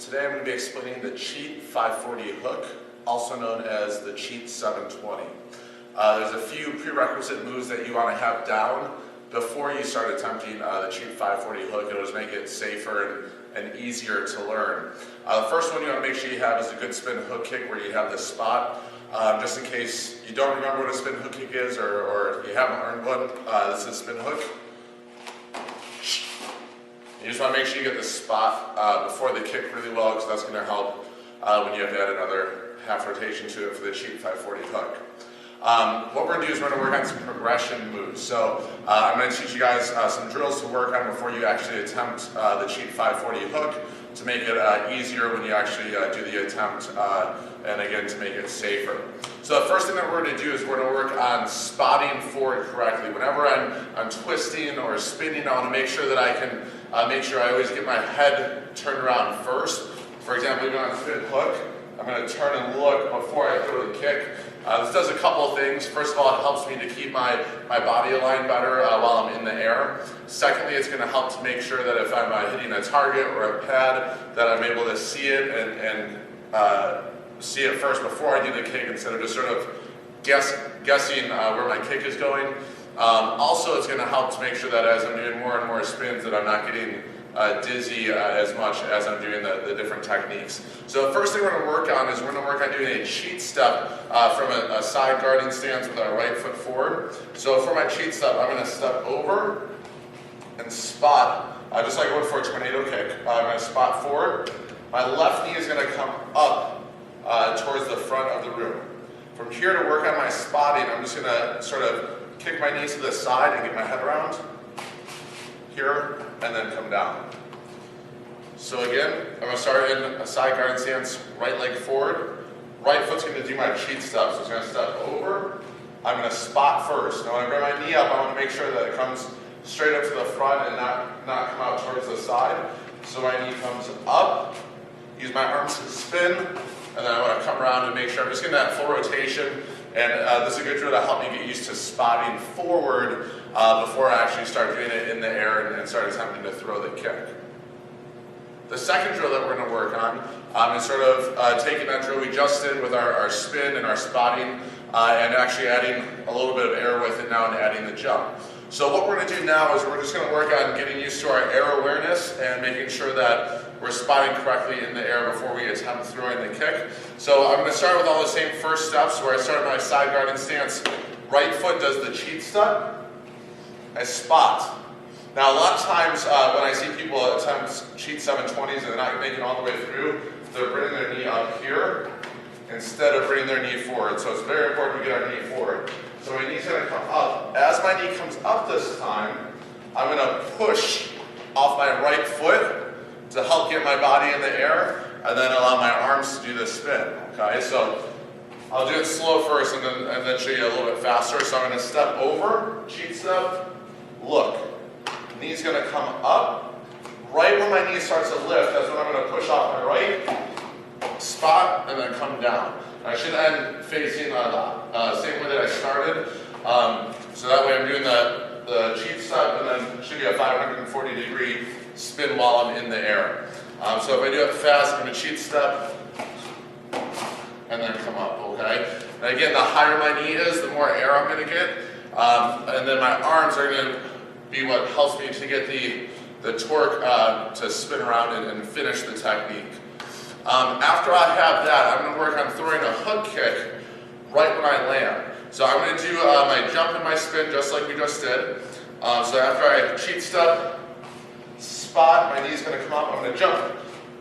Today I'm going to be explaining the cheat 540 hook, also known as the cheat 720. There's a few prerequisite moves that you want to have down before you start attempting the cheat 540 hook. It'll just make it safer and easier to learn. The first one you want to make sure you have is a good spin hook kick where you have this spot. Just in case you don't remember what a spin hook kick is or you haven't learned one, this is spin hook. You just want to make sure you get the spot before the kick really well, because that's going to help when you have to add another half rotation to it for the cheat 540 hook. What we're going to do is we're going to work on some progression moves. So I'm going to teach you guys some drills to work on before you actually attempt the cheat 540 hook, to make it easier when you actually do the attempt, and again to make it safer. So the first thing that we're going to do is we're going to work on spotting forward correctly. Whenever I'm twisting or spinning, I want to make sure that I can make sure I always get my head turned around first. For example, even on a spin hook, I'm going to turn and look before I throw the kick. This does a couple of things. First of all, it helps me to keep my body aligned better while I'm in the air. Secondly, it's going to help to make sure that if I'm hitting a target or a pad, that I'm able to see it and see it first before I do the kick, instead of just sort of guessing where my kick is going. Also, it's going to help to make sure that as I'm doing more and more spins, that I'm not getting dizzy as much as I'm doing the different techniques. So the first thing we're going to work on is we're going to work on doing a cheat step from a side guarding stance with our right foot forward. So for my cheat step, I'm going to step over and spot, just like I would for a tornado kick. I'm going to spot forward. My left knee is going to come up towards the front of the room. From here to work on my spotting, I'm just going to sort of kick my knees to the side and get my head around here, and then come down. So again, I'm going to start in a side guarding stance, right leg forward. Right foot's going to do my cheat step, so it's going to step over. I'm going to spot first. Now when I bring my knee up, I want to make sure that it comes straight up to the front and not come out towards the side. So my knee comes up, use my arms to spin, and then I want to come around and make sure I'm just getting that full rotation. And this is a good drill to help me get used to spotting forward before I actually start doing it in the air and start attempting to throw the kick. The second drill that we're going to work on is sort of taking that drill we just did with our spin and our spotting and actually adding a little bit of air with it now and adding the jump. So what we're going to do now is we're just going to work on getting used to our air awareness and making sure that we're spotting correctly in the air before we attempt throwing the kick. So I'm going to start with all the same first steps, where I start my side guarding stance. Right foot does the cheat step. I spot. Now a lot of times when I see people attempt cheat 720s and they're not making it all the way through, they're bringing their knee up here instead of bringing their knee forward. So it's very important to get our knee forward. So my knee's going to come up. As my knee comes up this time, I'm going to push off my right foot to help get my body in the air, and then allow my arms to do the spin. Okay, so I'll do it slow first and then show you a little bit faster. So I'm going to step over, cheat step, look. Knee's going to come up. Right when my knee starts to lift, that's when I'm going to push off my right, spot, and then come down. I should end facing the same way that I started. So that way I'm doing the cheat step, and then it should be a 540-degree spin while I'm in the air. So if I do it fast, I'm going to cheat step, and then come up, okay? And again, the higher my knee is, the more air I'm going to get. And then my arms are going to be what helps me to get the torque to spin around and finish the technique. After I have that, I'm going to work on throwing a hook kick right when I land. So I'm going to do my jump and my spin just like we just did. So after I cheat step, spot, my knee's going to come up, I'm going to jump,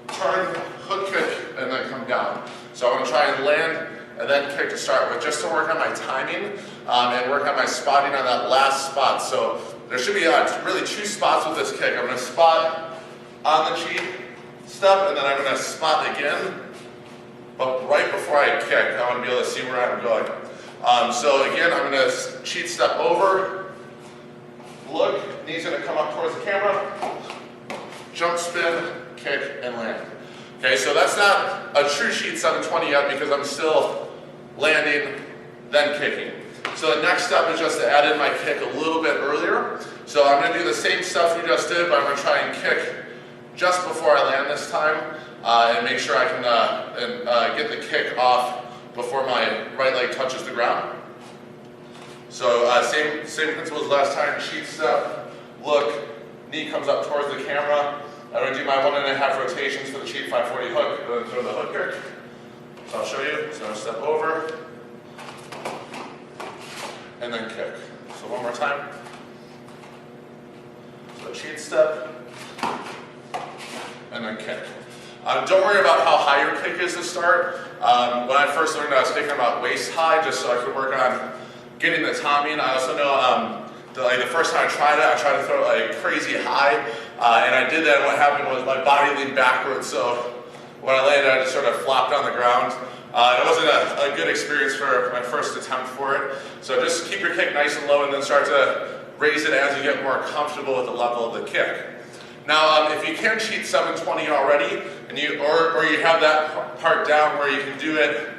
turn, hook kick, and then come down. So I'm going to try and land and then kick to start with, just to work on my timing and work on my spotting on that last spot. So there should be really two spots with this kick. I'm going to spot on the cheat step, and then I'm going to spot again. But right before I kick, I want to be able to see where I'm going. So again, I'm going to cheat step over, look, knee's going to come up towards the camera, jump, spin, kick, and land. Okay, so that's not a true cheat 720 yet, because I'm still landing, then kicking. So the next step is just to add in my kick a little bit earlier. So I'm going to do the same stuff we just did, but I'm going to try and kick just before I land this time, and make sure I can get the kick off before my right leg touches the ground. So same principle as last time, cheat step, look, knee comes up towards the camera. I'm going to do my 1.5 rotations for the cheat 540 hook, and then throw the hook kick. So I'll show you. So I'm going to step over, and then kick. So one more time. So cheat step, and then kick. Don't worry about how high your kick is to start. When I first learned, I was kicking about waist high, just so I could work on getting the timing. I also know the first time I tried to throw it like crazy high, and I did that, and what happened was my body leaned backwards, so when I landed, I just sort of flopped on the ground. It wasn't a good experience for my first attempt for it. So just keep your kick nice and low, and then start to raise it as you get more comfortable with the level of the kick. Now, if you can cheat 720 already, and or you have that part down where you can do it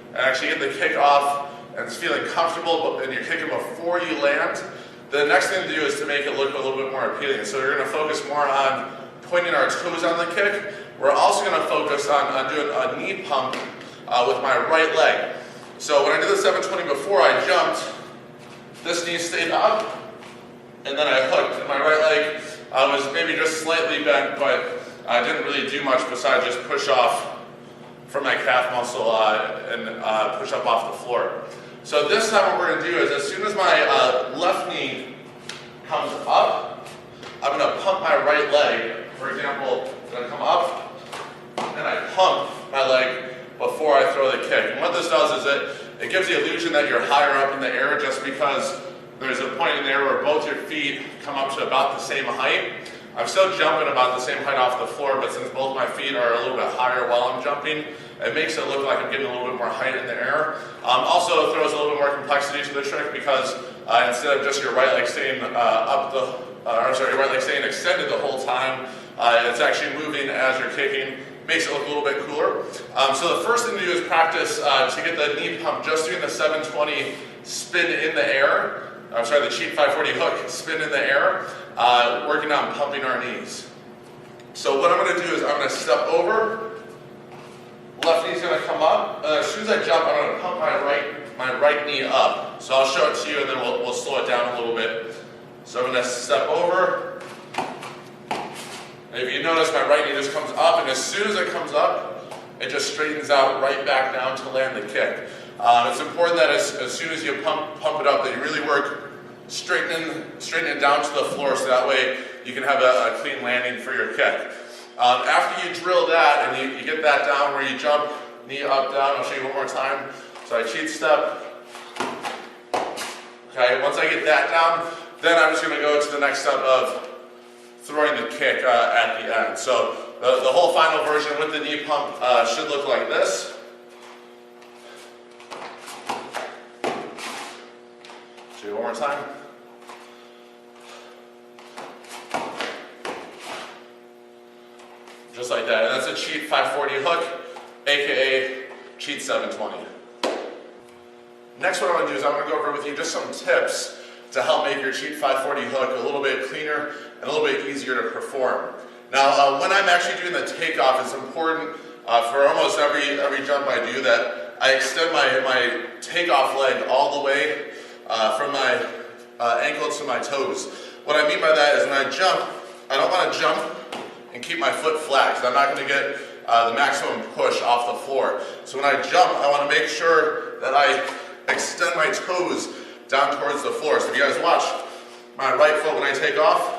and actually get the kick off and it's feeling comfortable, and you're kicking before you land, the next thing to do is to make it look a little bit more appealing. So we're going to focus more on pointing our toes on the kick. We're also going to focus on doing a knee pump with my right leg. So when I did the 720 before, I jumped, this knee stayed up, and then I hooked, and my right leg was maybe just slightly bent, but I didn't really do much besides just push off from my calf muscle and push up off the floor. So this time what we're going to do is, as soon as my left knee comes up, I'm going to pump my right leg. For example, I'm going to come up and I pump my leg before I throw the kick. And what this does is it gives the illusion that you're higher up in the air, just because there's a point in there where both your feet come up to about the same height. I'm still jumping about the same height off the floor, but since both my feet are a little bit higher while I'm jumping, it makes it look like I'm getting a little bit more height in the air. Also, it throws a little bit more complexity to the trick, because instead of just your right leg staying your right leg staying extended the whole time, it's actually moving as you're kicking. Makes it look a little bit cooler. So the first thing to do is practice to get the knee pump, just doing the 720 spin in the air. The cheat 540 hook, spin in the air, working on pumping our knees. So what I'm going to do is I'm going to step over, left knee's going to come up, and as soon as I jump, I'm going to pump my right knee up. So I'll show it to you, and then we'll slow it down a little bit. So I'm going to step over, and if you notice, my right knee just comes up, and as soon as it comes up, it just straightens out right back down to land the kick. It's important that as soon as you pump it up, that you really work straightening it down to the floor, so that way you can have a clean landing for your kick. After you drill that and you get that down where you jump, knee up, down, I'll show you one more time. So I cheat step. Okay, once I get that down, then I'm just going to go to the next step of throwing the kick at the end. So the whole final version with the knee pump should look like this. Show you one more time. Just like that. And that's a cheat 540 hook, aka cheat 720. Next, what I'm going to do is I'm going to go over with you just some tips to help make your cheat 540 hook a little bit cleaner and a little bit easier to perform. Now, when I'm actually doing the takeoff, it's important for almost every jump I do that I extend my takeoff leg all the way from my ankle to my toes. What I mean by that is when I jump, I don't want to jump and keep my foot flat, because I'm not going to get the maximum push off the floor. So when I jump, I want to make sure that I extend my toes down towards the floor. So if you guys watch, my right foot, when I take off,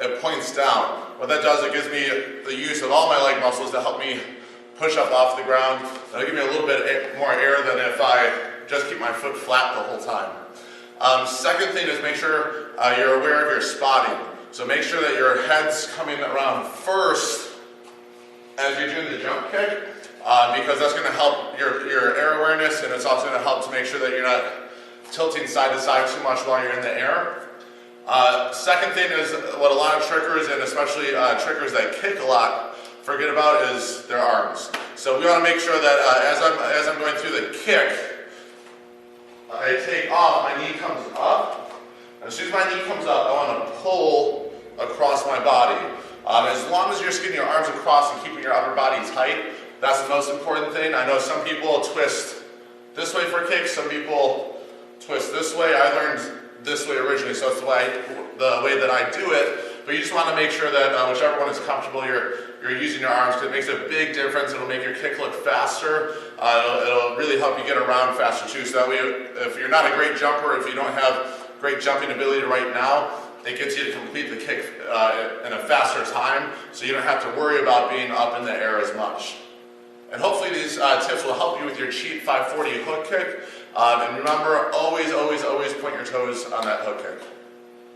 it points down. What that does, it gives me the use of all my leg muscles to help me push up off the ground. That'll give me a little bit more air than if I just keep my foot flat the whole time. Second thing is make sure you're aware of your spotting. So make sure that your head's coming around first as you're doing the jump kick, because that's going to help your air awareness, and it's also going to help to make sure that you're not tilting side to side too much while you're in the air. Second thing is what a lot of trickers, and especially trickers that kick a lot, forget about is their arms. So we want to make sure that as I'm going through the kick, I take off, my knee comes up. As soon as my knee comes up, I want to pull across my body. As long as you're just getting your arms across and keeping your upper body tight, that's the most important thing. I know some people twist this way for kicks, some people twist this way. I learned this way originally, so it's the way that I do it. But you just want to make sure that whichever one is comfortable, you're using your arms, because it makes a big difference. It'll make your kick look faster. It'll really help you get around faster too. So that way, if you're not a great jumper, if you don't have great jumping ability right now, it gets you to complete the kick in a faster time, so you don't have to worry about being up in the air as much. And hopefully these tips will help you with your cheap 540 hook kick. And remember, always, always, always point your toes on that hook kick.